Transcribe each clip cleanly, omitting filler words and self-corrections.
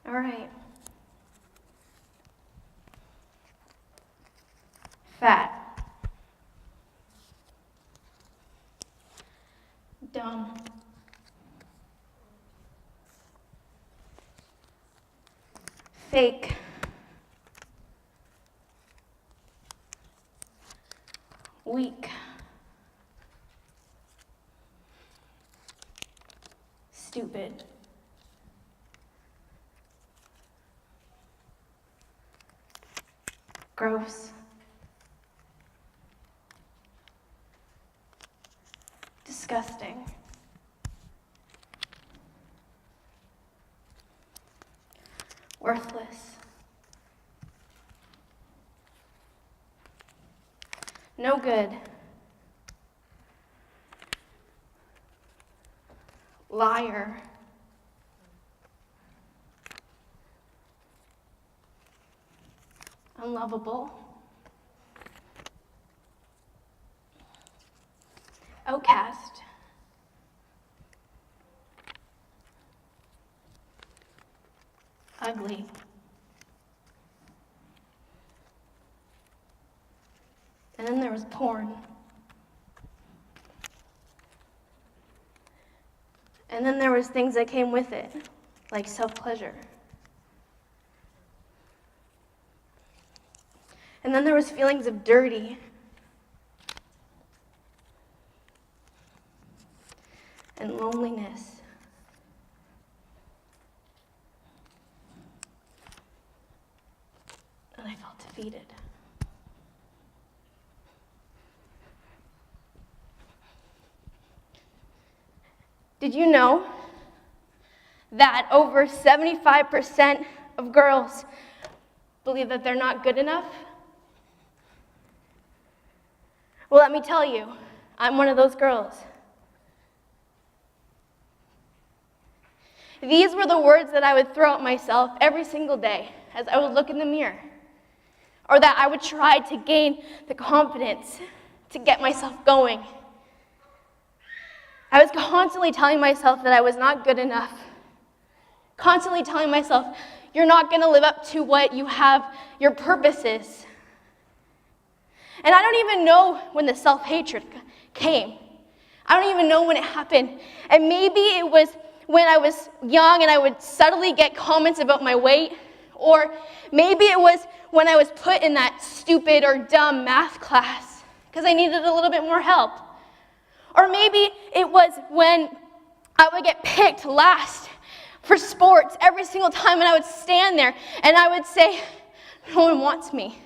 All right. Fat. Dumb. Fake. Weak. Stupid. Gross. Disgusting. Worthless. No good. Liar. Unlovable. Outcast. Ugly. And then there was porn. And then there was things that came with it, like self-pleasure. And then there was feelings of dirty. And loneliness. And I felt defeated. Did you know that over 75% of girls believe that they're not good enough? Well, let me tell you, I'm one of those girls. These were the words that I would throw at myself every single day as I would look in the mirror, or that I would try to gain the confidence to get myself going. I was constantly telling myself that I was not good enough, constantly telling myself, you're not going to live up to what you have, your purpose is. And I don't even know when the self-hatred came. I don't even know when it happened. And maybe it was when I was young and I would subtly get comments about my weight, or maybe it was when I was put in that stupid or dumb math class because I needed a little bit more help. Or maybe it was when I would get picked last for sports every single time, and I would stand there and I would say, no one wants me.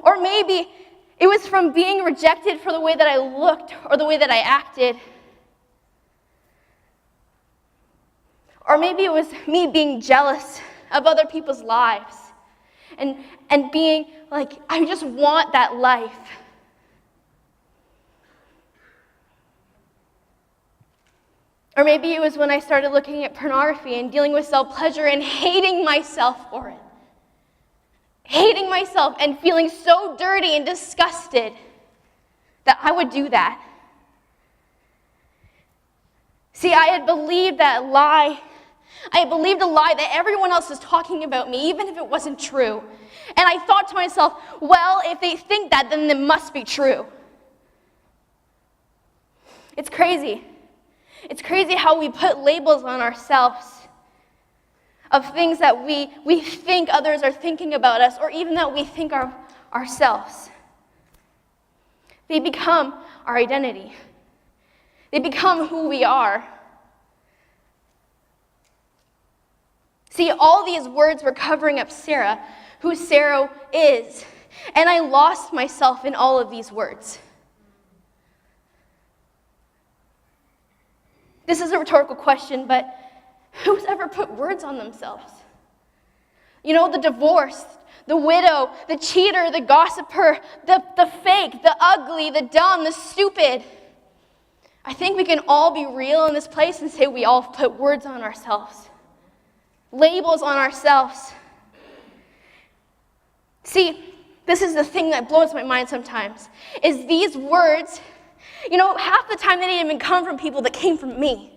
Or maybe it was from being rejected for the way that I looked or the way that I acted. Or maybe it was me being jealous of other people's lives and being like, I just want that life. Or maybe it was when I started looking at pornography and dealing with self-pleasure and hating myself for it. Hating myself and feeling so dirty and disgusted that I would do that. See, I had believed that lie. I had believed a lie that everyone else was talking about me, even if it wasn't true. And I thought to myself, well, if they think that, then it must be true. It's crazy. It's crazy how we put labels on ourselves of things that we think others are thinking about us, or even that we think of ourselves. They become our identity. They become who we are. See, all these words were covering up Sarah, who Sarah is. And I lost myself in all of these words. This is a rhetorical question, but who's ever put words on themselves? You know, the divorced, the widow, the cheater, the gossiper, the fake, the ugly, the dumb, the stupid. I think we can all be real in this place and say we all put words on ourselves, labels on ourselves. See, this is the thing that blows my mind sometimes, is these words, you know, half the time they didn't even come from people that came from me,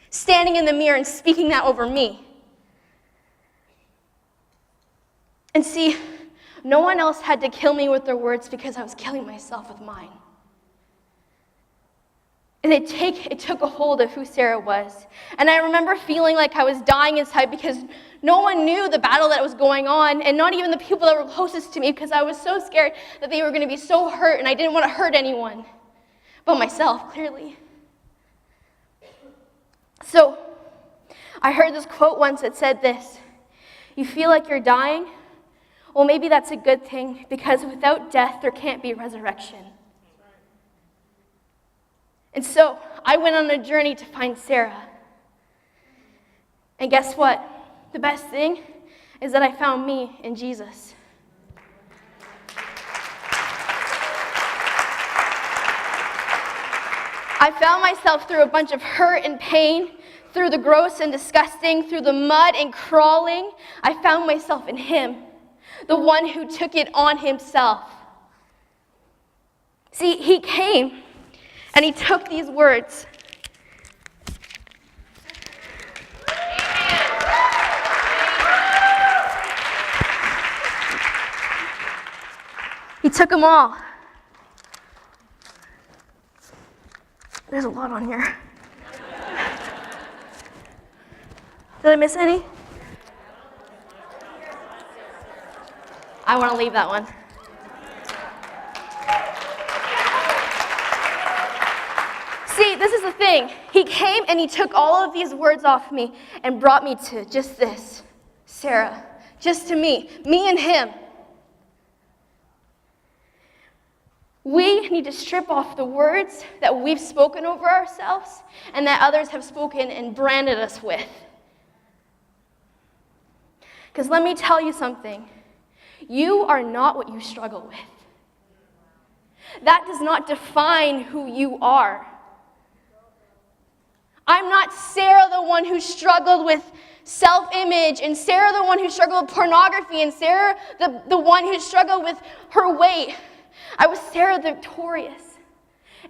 standing in the mirror and speaking that over me. And see, no one else had to kill me with their words because I was killing myself with mine. And it took a hold of who Sarah was. And I remember feeling like I was dying inside because no one knew the battle that was going on, and not even the people that were closest to me, because I was so scared that they were going to be so hurt, and I didn't want to hurt anyone but myself, clearly. So I heard this quote once that said this: "You feel like you're dying? Well, maybe that's a good thing, because without death, there can't be resurrection." And so I went on a journey to find Sarah. And guess what? The best thing is that I found me in Jesus. I found myself through a bunch of hurt and pain, through the gross and disgusting, through the mud and crawling. I found myself in him, the one who took it on himself. See, he came and he took these words. He took them all. There's a lot on here. Did I miss any? I want to leave that one. See, this is the thing. He came and he took all of these words off me and brought me to just this, Sarah, just to me and him. We need to strip off the words that we've spoken over ourselves and that others have spoken and branded us with. Because let me tell you something. You are not what you struggle with. That does not define who you are. I'm not Sarah, the one who struggled with self-image, and Sarah, the one who struggled with pornography, and Sarah, the one who struggled with her weight. I was Sarah the victorious,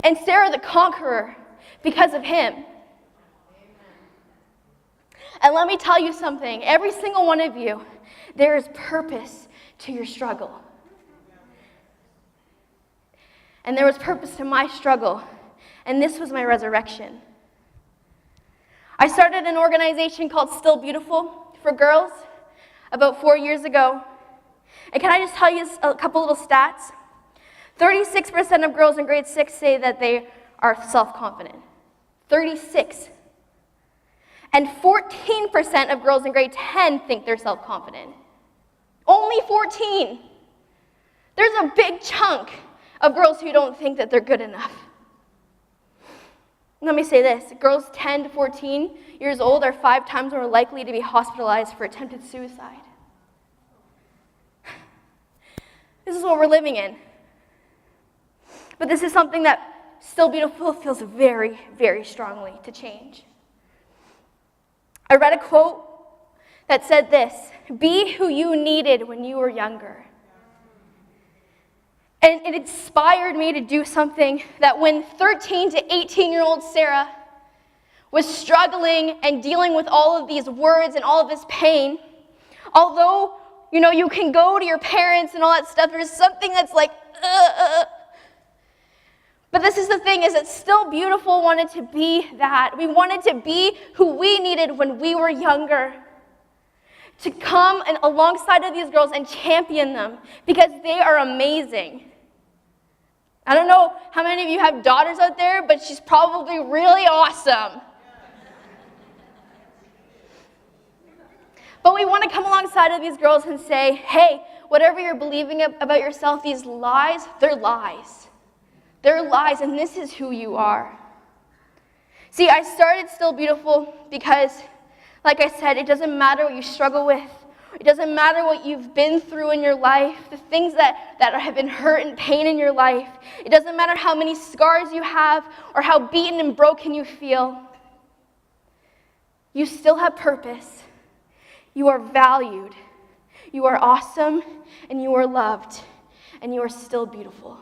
and Sarah the conqueror because of him. And let me tell you something. Every single one of you, there is purpose to your struggle. And there was purpose to my struggle, and this was my resurrection. I started an organization called Still Beautiful for girls about 4 years ago. And can I just tell you a couple little stats? 36% of girls in grade 6 say that they are self-confident. 36. And 14% of girls in grade 10 think they're self-confident. Only 14. There's a big chunk of girls who don't think that they're good enough. Let me say this. Girls 10 to 14 years old are 5 times more likely to be hospitalized for attempted suicide. This is what we're living in. But this is something that Still Beautiful feels very, very strongly to change. I read a quote that said this: "Be who you needed when you were younger." And it inspired me to do something that when 13 to 18-year-old Sarah was struggling and dealing with all of these words and all of this pain, although, you can go to your parents and all that stuff, there's something that's like, But this is the thing, is that Still Beautiful wanted to be that. We wanted to be who we needed when we were younger. To come and alongside of these girls and champion them, because they are amazing. I don't know how many of you have daughters out there, but she's probably really awesome. But we want to come alongside of these girls and say, hey, whatever you're believing about yourself, these lies, they're lies. They're lies, and this is who you are. See, I started Still Beautiful because, like I said, it doesn't matter what you struggle with. It doesn't matter what you've been through in your life, the things that have been hurt and pain in your life. It doesn't matter how many scars you have or how beaten and broken you feel. You still have purpose. You are valued. You are awesome, and you are loved, and you are still beautiful.